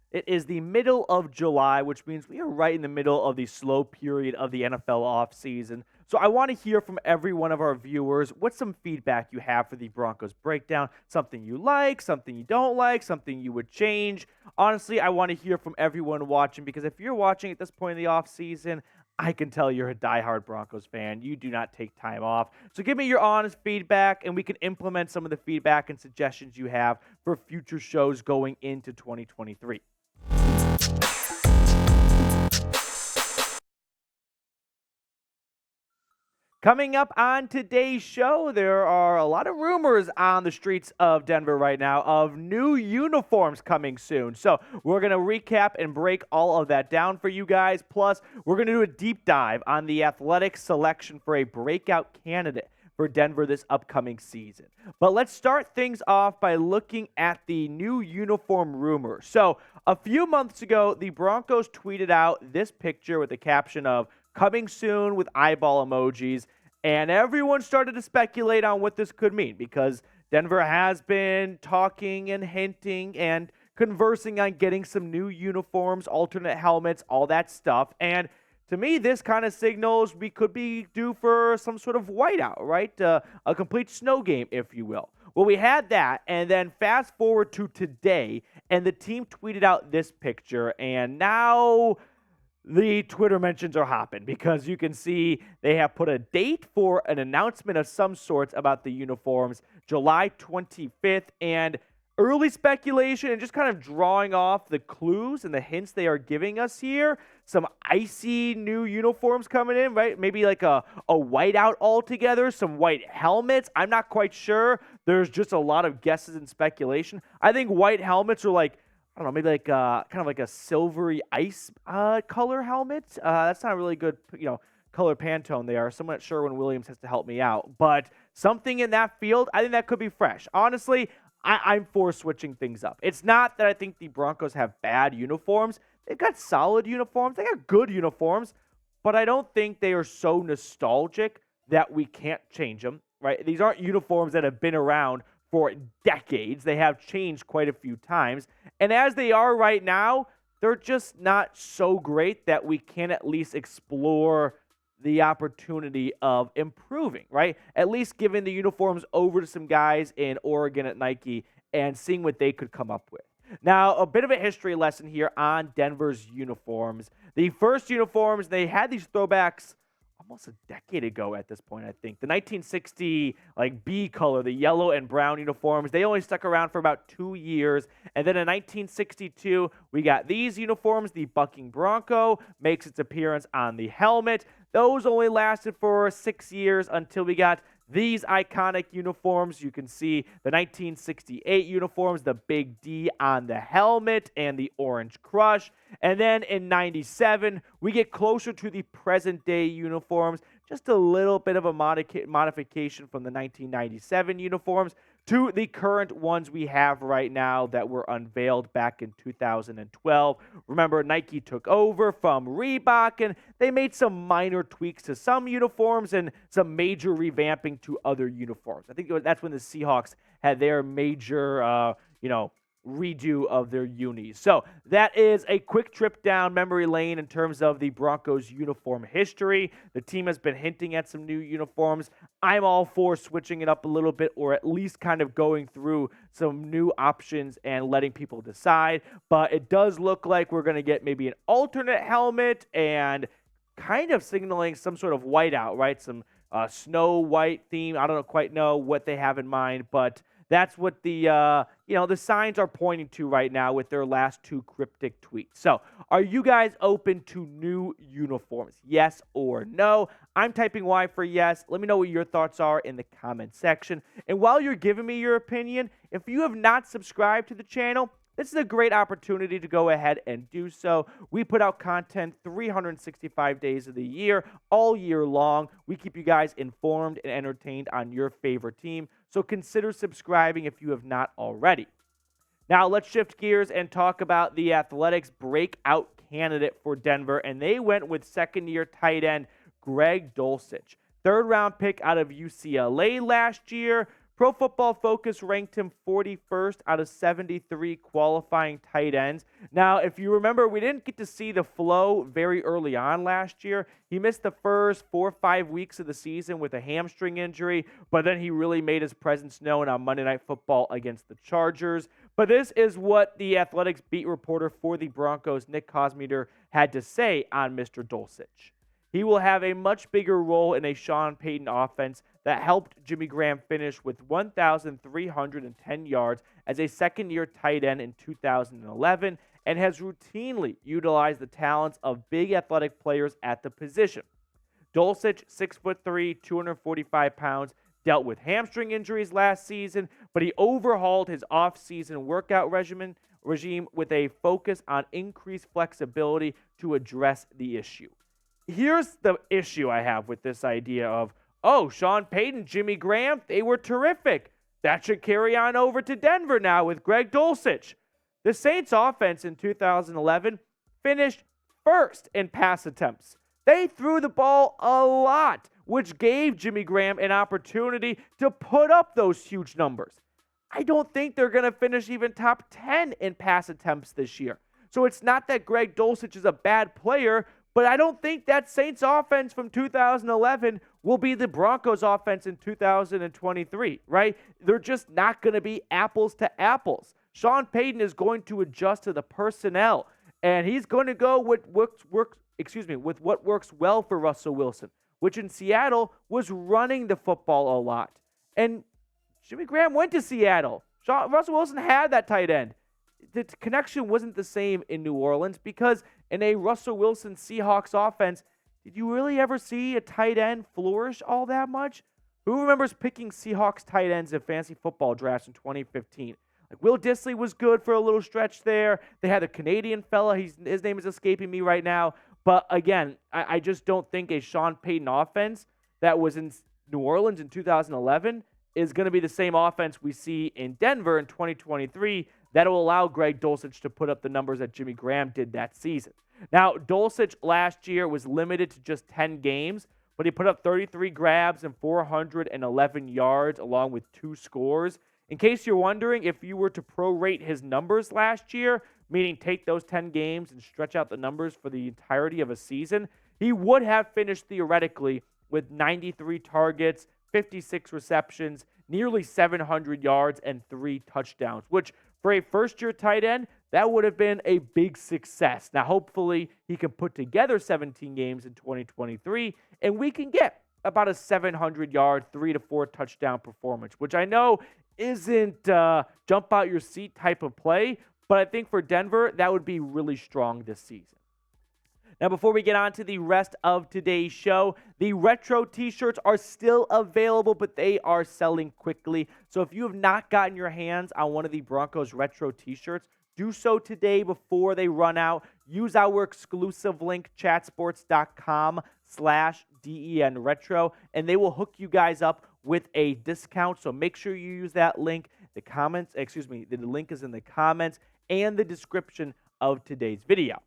It is the middle of July, which means we are right in the middle of the slow period of the NFL offseason. So I want to hear from every one of our viewers what's some feedback you have for the Broncos breakdown. Something you like, something you don't like, something you would change. Honestly, I want to hear from everyone watching because if you're watching at this point in the offseason, I can tell you're a diehard Broncos fan. You do not take time off. So give me your honest feedback, and we can implement some of the feedback and suggestions you have for future shows going into 2023. Coming up on today's show, there are a lot of rumors on the streets of Denver right now of new uniforms coming soon. So we're going to recap and break all of that down for you guys. Plus, we're going to do a deep dive on the athletic selection for a breakout candidate for Denver this upcoming season. But let's start things off by looking at the new uniform rumor. So a few months ago, the Broncos tweeted out this picture with the caption of "coming soon" with eyeball emojis, and everyone started to speculate on what this could mean because Denver has been talking and hinting and conversing on getting some new uniforms, alternate helmets, all that stuff. And to me, this kind of signals we could be due for some sort of whiteout, right? A complete snow game, if you will. Well, we had that, and then fast forward to today, and the team tweeted out this picture, and now the Twitter mentions are hopping because you can see they have put a date for an announcement of some sorts about the uniforms, July 25th, and early speculation and just kind of drawing off the clues and the hints they are giving us here. Some icy new uniforms coming in, right? Maybe like a whiteout altogether, some white helmets. I'm not quite sure. There's just a lot of guesses and speculation. I think white helmets are like, I don't know, maybe like kind of like a silvery ice color helmet. That's not a really good, color Pantone there. So I'm not sure when Williams has to help me out. But something in that field, I think that could be fresh. Honestly, I'm for switching things up. It's not that I think the Broncos have bad uniforms. They've got solid uniforms. They got good uniforms. But I don't think they are so nostalgic that we can't change them, right? These aren't uniforms that have been around for decades. They have changed quite a few times. And as they are right now, they're just not so great that we can at least explore the opportunity of improving, right? At least giving the uniforms over to some guys in Oregon at Nike and seeing what they could come up with. Now, a bit of a history lesson here on Denver's uniforms. The first uniforms, they had these throwbacks almost a decade ago at this point, I think. The 1960 B color, the yellow and brown uniforms, they only stuck around for about 2 years. And then in 1962, we got these uniforms. The bucking Bronco makes its appearance on the helmet. Those only lasted for 6 years until we got these iconic uniforms. You can see the 1968 uniforms, the big D on the helmet and the orange crush. And then in 97, we get closer to the present day uniforms, just a little bit of a modification from the 1997 uniforms to the current ones we have right now that were unveiled back in 2012. Remember, Nike took over from Reebok, and they made some minor tweaks to some uniforms and some major revamping to other uniforms. I think that's when the Seahawks had their major, redo of their unis. So that is a quick trip down memory lane in terms of the Broncos uniform history. The team has been hinting at some new uniforms. I'm all for switching it up a little bit, or at least kind of going through some new options and letting people decide. But it does look like we're going to get maybe an alternate helmet and kind of signaling some sort of whiteout, right? Some snow white theme. I don't quite know what they have in mind, but that's what the signs are pointing to right now with their last two cryptic tweets. So are you guys open to new uniforms? Yes or no? I'm typing Y for yes. Let me know what your thoughts are in the comment section. And while you're giving me your opinion, if you have not subscribed to the channel, this is a great opportunity to go ahead and do so. We put out content 365 days of the year, all year long. We keep you guys informed and entertained on your favorite team. So consider subscribing if you have not already. Now let's shift gears and talk about the Athletics breakout candidate for Denver. And they went with second-year tight end Greg Dulcich. Third-round pick out of UCLA last year. Pro Football Focus ranked him 41st out of 73 qualifying tight ends. Now, if you remember, we didn't get to see the flow very early on last year. He missed the first 4 or 5 weeks of the season with a hamstring injury, but then he really made his presence known on Monday Night Football against the Chargers. But this is what the Athletics beat reporter for the Broncos, Nick Kosmider, had to say on Mr. Dulcich. He will have a much bigger role in a Sean Payton offense that helped Jimmy Graham finish with 1,310 yards as a second-year tight end in 2011 and has routinely utilized the talents of big athletic players at the position. Dulcich, 6'3", 245 pounds, dealt with hamstring injuries last season, but he overhauled his offseason workout regime with a focus on increased flexibility to address the issue. Here's the issue I have with this idea of, oh, Sean Payton, Jimmy Graham, they were terrific. That should carry on over to Denver now with Greg Dulcich. The Saints offense in 2011 finished first in pass attempts. They threw the ball a lot, which gave Jimmy Graham an opportunity to put up those huge numbers. I don't think they're going to finish even top 10 in pass attempts this year. So it's not that Greg Dulcich is a bad player, but I don't think that Saints offense from 2011 will be the Broncos offense in 2023, right? They're just not going to be apples to apples. Sean Payton is going to adjust to the personnel, and he's going to go with what works well for Russell Wilson, which in Seattle was running the football a lot. And Jimmy Graham went to Seattle. Russell Wilson had that tight end. The connection wasn't the same in New Orleans because in a Russell Wilson Seahawks offense, did you really ever see a tight end flourish all that much? Who remembers picking Seahawks tight ends in fantasy football drafts in 2015? Like Will Dissly was good for a little stretch there. They had a Canadian fella. His name is escaping me right now. But again, I just don't think a Sean Payton offense that was in New Orleans in 2011 is going to be the same offense we see in Denver in 2023 that will allow Greg Dulcich to put up the numbers that Jimmy Graham did that season. Now, Dulcich last year was limited to just 10 games, but he put up 33 grabs and 411 yards along with 2 scores. In case you're wondering, if you were to prorate his numbers last year, meaning take those 10 games and stretch out the numbers for the entirety of a season, he would have finished theoretically with 93 targets, 56 receptions, nearly 700 yards, and 3 touchdowns, which for a first-year tight end, that would have been a big success. Now, hopefully, he can put together 17 games in 2023, and we can get about a 700-yard, 3 to 4 touchdown performance, which I know isn't jump out your seat type of play, but I think for Denver, that would be really strong this season. Now, before we get on to the rest of today's show, the retro t-shirts are still available, but they are selling quickly. So if you have not gotten your hands on one of the Broncos retro t-shirts, do so today before they run out. Use our exclusive link, chatsports.com/DEN retro, and they will hook you guys up with a discount. So make sure you use that link. The link is in the comments and the description of today's video.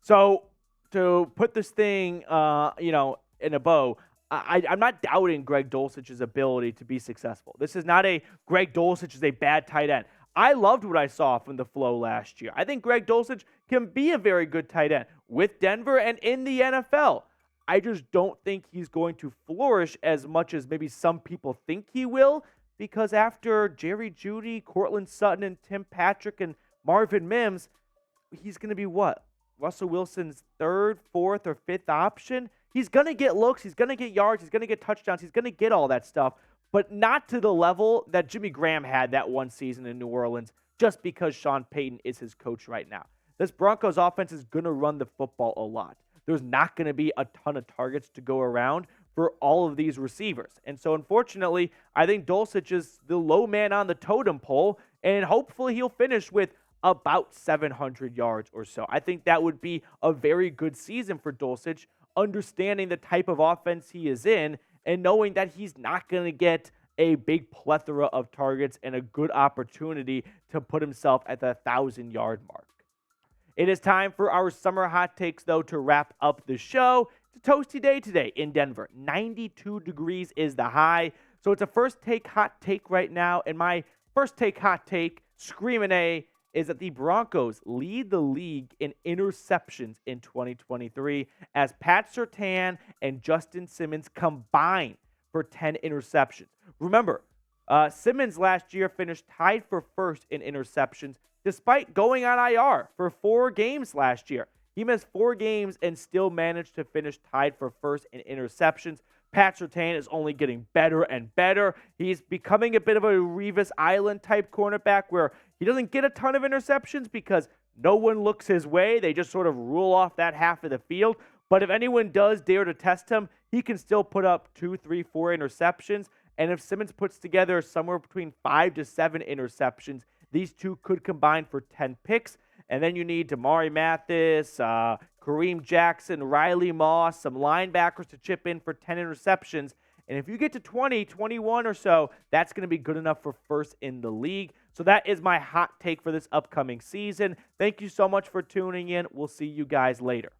So to put this thing, in a bow, I'm not doubting Greg Dulcich's ability to be successful. This is not a Greg Dulcich is a bad tight end. I loved what I saw from the flow last year. I think Greg Dulcich can be a very good tight end with Denver and in the NFL. I just don't think he's going to flourish as much as maybe some people think he will, because after Jerry Jeudy, Cortland Sutton, and Tim Patrick, and Marvin Mims, he's going to be what? Russell Wilson's 3rd, 4th, or 5th option? He's going to get looks, he's going to get yards, he's going to get touchdowns, he's going to get all that stuff, but not to the level that Jimmy Graham had that one season in New Orleans, just because Sean Payton is his coach right now. This Broncos offense is going to run the football a lot. There's not going to be a ton of targets to go around for all of these receivers. And so, unfortunately, I think Dulcich is the low man on the totem pole, and hopefully he'll finish with about 700 yards or so. I think that would be a very good season for Dulcich, understanding the type of offense he is in and knowing that he's not going to get a big plethora of targets and a good opportunity to put himself at the 1,000-yard mark. It is time for our summer hot takes, though, to wrap up the show. It's a toasty day today in Denver. 92 degrees is the high. So it's a first take hot take right now. And my first take hot take, screaming A, is that the Broncos lead the league in interceptions in 2023 as Pat Surtain and Justin Simmons combine for 10 interceptions. Remember, Simmons last year finished tied for first in interceptions despite going on IR for 4 games last year. He missed 4 games and still managed to finish tied for first in interceptions. Pat Surtain is only getting better and better. He's becoming a bit of a Revis Island type cornerback where he doesn't get a ton of interceptions because no one looks his way. They just sort of rule off that half of the field. But if anyone does dare to test him, he can still put up 2, 3, 4 interceptions. And if Simmons puts together somewhere between 5 to 7 interceptions, these two could combine for 10 picks. And then you need Damari Mathis, Kareem Jackson, Riley Moss, some linebackers to chip in for 10 interceptions. And if you get to 20, 21 or so, that's going to be good enough for first in the league. So that is my hot take for this upcoming season. Thank you so much for tuning in. We'll see you guys later.